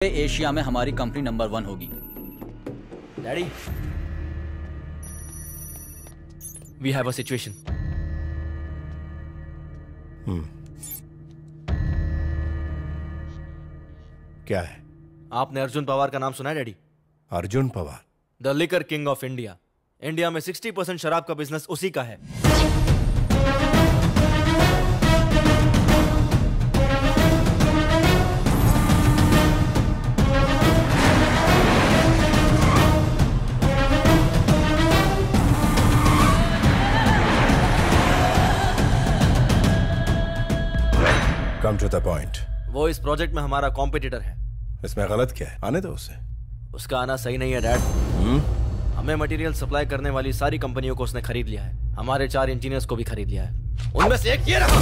Asia में हमारी company number 1 होगी। Daddy, we have a situation. क्या है? आपने अर्जुन पवार का नाम सुना है daddy? Arjun Pawar? The liquor king of India. India में 60% शराब का बिजनेस उसी का है। Come to the point. वो इस प्रोजेक्ट में हमारा कॉम्पिटिटर है। इसमें गलत क्या है? आने दो उसे। उसका आना सही नहीं है डैड। हमें मटेरियल सप्लाई करने वाली सारी कंपनियों को उसने खरीद लिया है। हमारे 4 इंजीनियर्स को भी खरीद लिया है। उनमें से एक ये रहा।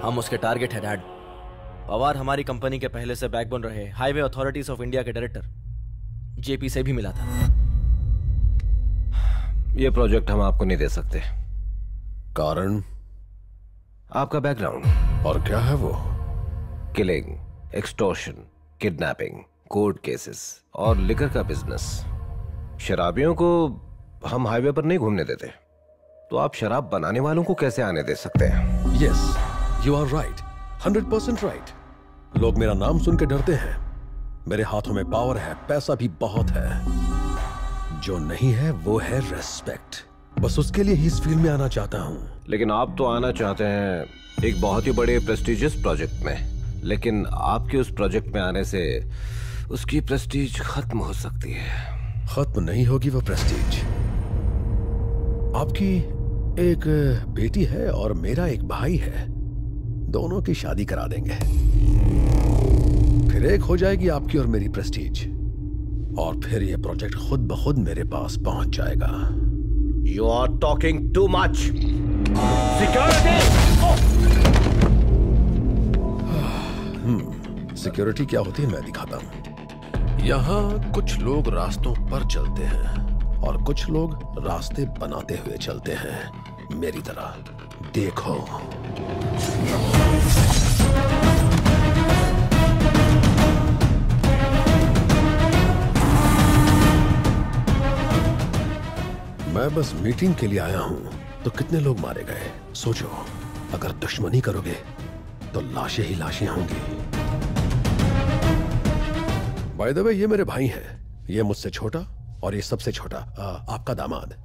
हम उसके टारगेट है डैड। पवार हमारी कंपनी के पहले से बैकबोन रहे हाईवे अथॉरिटीज ऑफ इंडिया के डायरेक्टर जेपी से भी मिला था। ये प्रोजेक्ट हम आपको नहीं दे सकते। कारण? आपका बैकग्राउंड। और क्या है वो? Killing, extortion, kidnapping, court cases और लिकर का बिजनेस। शराबियों को हम हाईवे पर नहीं घूमने देते, तो आप शराब बनाने वालों को कैसे आने दे सकते हैं? Yes, you are right, 100% right. लोग मेरा नाम सुन के डरते हैं। मेरे हाथों में पावर है, पैसा भी बहुत है। जो नहीं है वो है रेस्पेक्ट। बस उसके लिए ही इस फील्ड में आना चाहता हूँ। लेकिन आप तो आना चाहते हैं एक बहुत ही बड़े प्रेस्टिजियस प्रोजेक्ट में, लेकिन आपके उस प्रोजेक्ट में आने से उसकी प्रेस्टीज खत्म हो सकती है। खत्म नहीं होगी वो प्रेस्टीज। आपकी एक बेटी है और मेरा एक भाई है। दोनों की शादी करा देंगे, फिर एक हो जाएगी आपकी और मेरी प्रेस्टीज। और फिर ये प्रोजेक्ट खुद ब खुद मेरे पास पहुंच जाएगा। You are talking too much. Security! Security क्या होती है मैं दिखाता हूँ। यहाँ कुछ लोग रास्तों पर चलते हैं और कुछ लोग रास्ते बनाते हुए चलते हैं, मेरी तरह। देखो, मैं बस मीटिंग के लिए आया हूं, तो कितने लोग मारे गए सोचो। अगर दुश्मनी करोगे तो लाशें ही लाशें होंगी। बाय द वे, ये मेरे भाई हैं। ये मुझसे छोटा और ये सबसे छोटा आपका दामाद।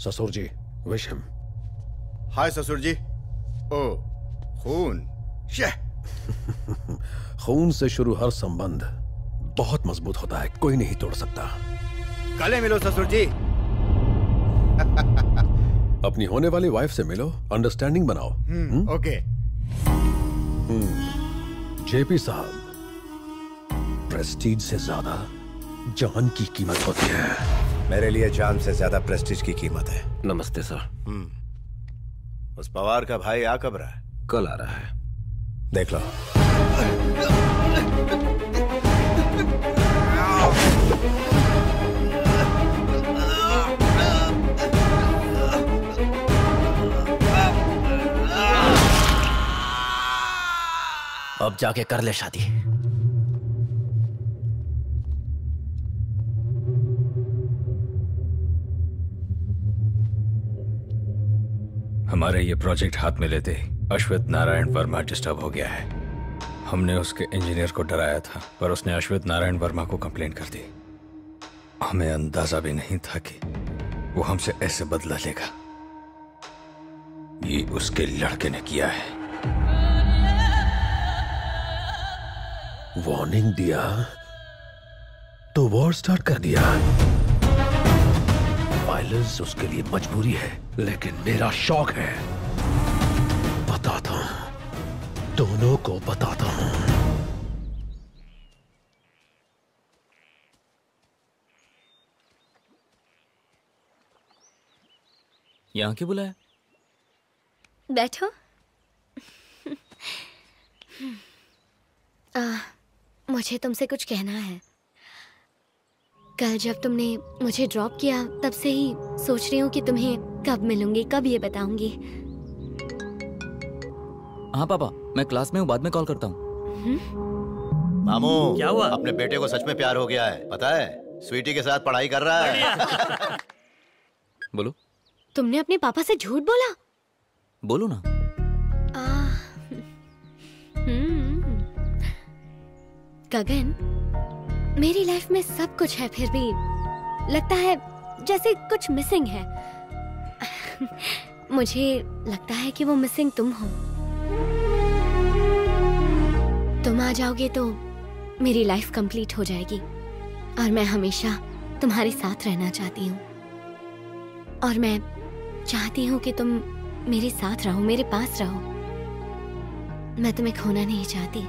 ससुर जी, विश हिम। हाय ससुर जी। ओ, खून। खून से शुरू हर संबंध बहुत मजबूत होता है, कोई नहीं तोड़ सकता। गले मिलो ससुर जी। अपनी होने वाली वाइफ से मिलो, अंडरस्टैंडिंग बनाओ। ओके। जेपी साहब, प्रेस्टीज से ज्यादा जान की कीमत होती है। मेरे लिए जान से ज्यादा प्रेस्टीज की कीमत है। नमस्ते सर। उस पवार का भाई आ कब रहा है? कल आ रहा है। देख लो। अब जाके कर ले शादी। हमारे ये प्रोजेक्ट हाथ में लेते अश्वथ नारायण वर्मा डिस्टर्ब हो गया है। हमने उसके इंजीनियर को डराया था, पर उसने अश्वथ नारायण वर्मा को कंप्लेंट कर दी। हमें अंदाजा भी नहीं था कि वो हमसे ऐसे बदला लेगा। ये उसके लड़के ने किया है। वार्निंग दिया तो वॉर स्टार्ट कर दिया। वायलेंस उसके लिए मजबूरी है, लेकिन मेरा शौक है। बताता हूं, दोनों को बताता हूं। यहां क्यों बुलाया? बैठो। मुझे तुमसे कुछ कहना है। कल जब तुमने मुझे ड्रॉप किया, तब से ही सोच रही हूँ कि तुम्हें कब मिलूंगी, कब ये बताऊंगी। हाँ पापा, मैं क्लास में हूँ, बाद में कॉल करता हूँ। मामू, क्या हुआ? अपने बेटे को सच में प्यार हो गया है, पता है? स्वीटी के साथ पढ़ाई कर रहा है। बोलो। तुमने अपने पापा से झूठ बोला? बोलो ना। गगन, मेरी लाइफ में सब कुछ है, फिर भी लगता है जैसे कुछ मिसिंग है। मुझे लगता है कि वो मिसिंग तुम हो। तुम आ जाओगे तो मेरी लाइफ कंप्लीट हो जाएगी और मैं हमेशा तुम्हारे साथ रहना चाहती हूँ। और मैं चाहती हूँ कि तुम मेरे साथ रहो, मेरे पास रहो। मैं तुम्हें खोना नहीं चाहती।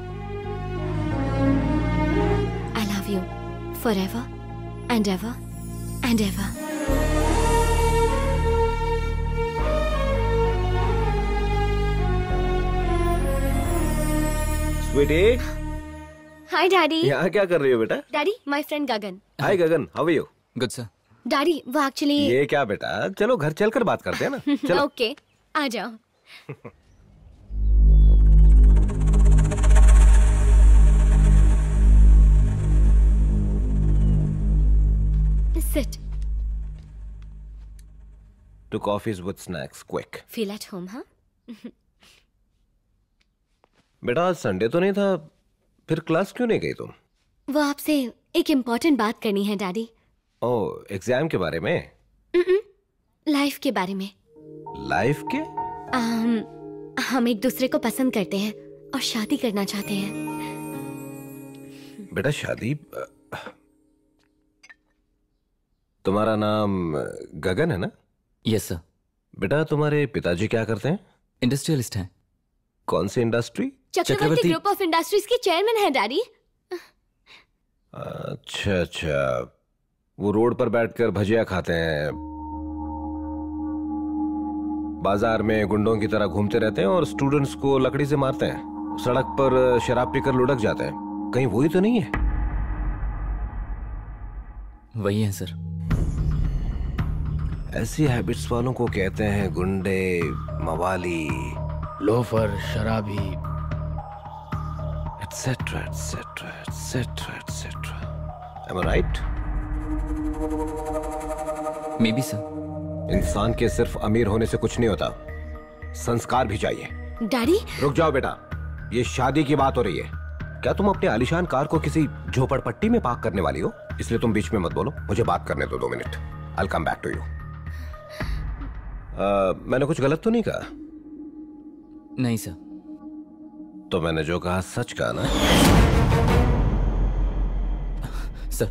I love you forever and ever and ever. Sweetie, hi daddy. यहाँ क्या कर रही हो बेटा? Daddy, my friend Gagan. Hi Gagan, how are you? Good sir. Daddy, वो एक्चुअली ये क्या बेटा, चलो घर चलकर बात करते हैं ना। चलो। ओके, आ जाओ। Sit. Two coffees with snacks, quick. Feel at home, हाँ? बेटा आज संडे तो नहीं था, फिर क्लास क्यों नहीं गई तुम? वो आपसे एक इम्पोर्टेंट बात करनी है डैडी। ओह, एग्जाम के बारे में? लाइफ के बारे में। लाइफ के? हम एक दूसरे को पसंद करते हैं और शादी करना चाहते हैं। बेटा शादी? तुम्हारा नाम गगन है ना? Yes sir. बेटा तुम्हारे पिताजी क्या करते हैं? इंडस्ट्रियलिस्ट हैं। कौन सी industry? Chakravarti group of industries के चेयरमैन है डैडी। अच्छा अच्छा, वो रोड पर बैठकर भजिया खाते हैं, बाजार में गुंडों की तरह घूमते रहते हैं और स्टूडेंट्स को लकड़ी से मारते हैं, सड़क पर शराब पीकर लुढ़क जाते हैं। कहीं वही तो नहीं है? वही है सर। ऐसी हैबिट्स वालों को कहते हैं गुंडे, मवाली, लोफर, शराबी, etcetera etcetera etcetera etcetera. Am I right? Maybe sir. इंसान के सिर्फ अमीर होने से कुछ नहीं होता, संस्कार भी चाहिए। डैडी, रुक जाओ बेटा, ये शादी की बात हो रही है। क्या तुम अपने आलीशान कार को किसी झोपड़पट्टी में पार्क करने वाली हो? इसलिए तुम बीच में मत बोलो, मुझे बात करने दो 2 minute. I'll come back to you. मैंने कुछ गलत तो नहीं कहा? नहीं सर। तो मैंने जो कहा सच कहा ना? सर,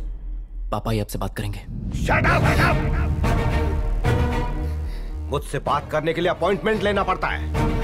पापा ही आपसे बात करेंगे। Shut up! मुझसे बात करने के लिए अपॉइंटमेंट लेना पड़ता है।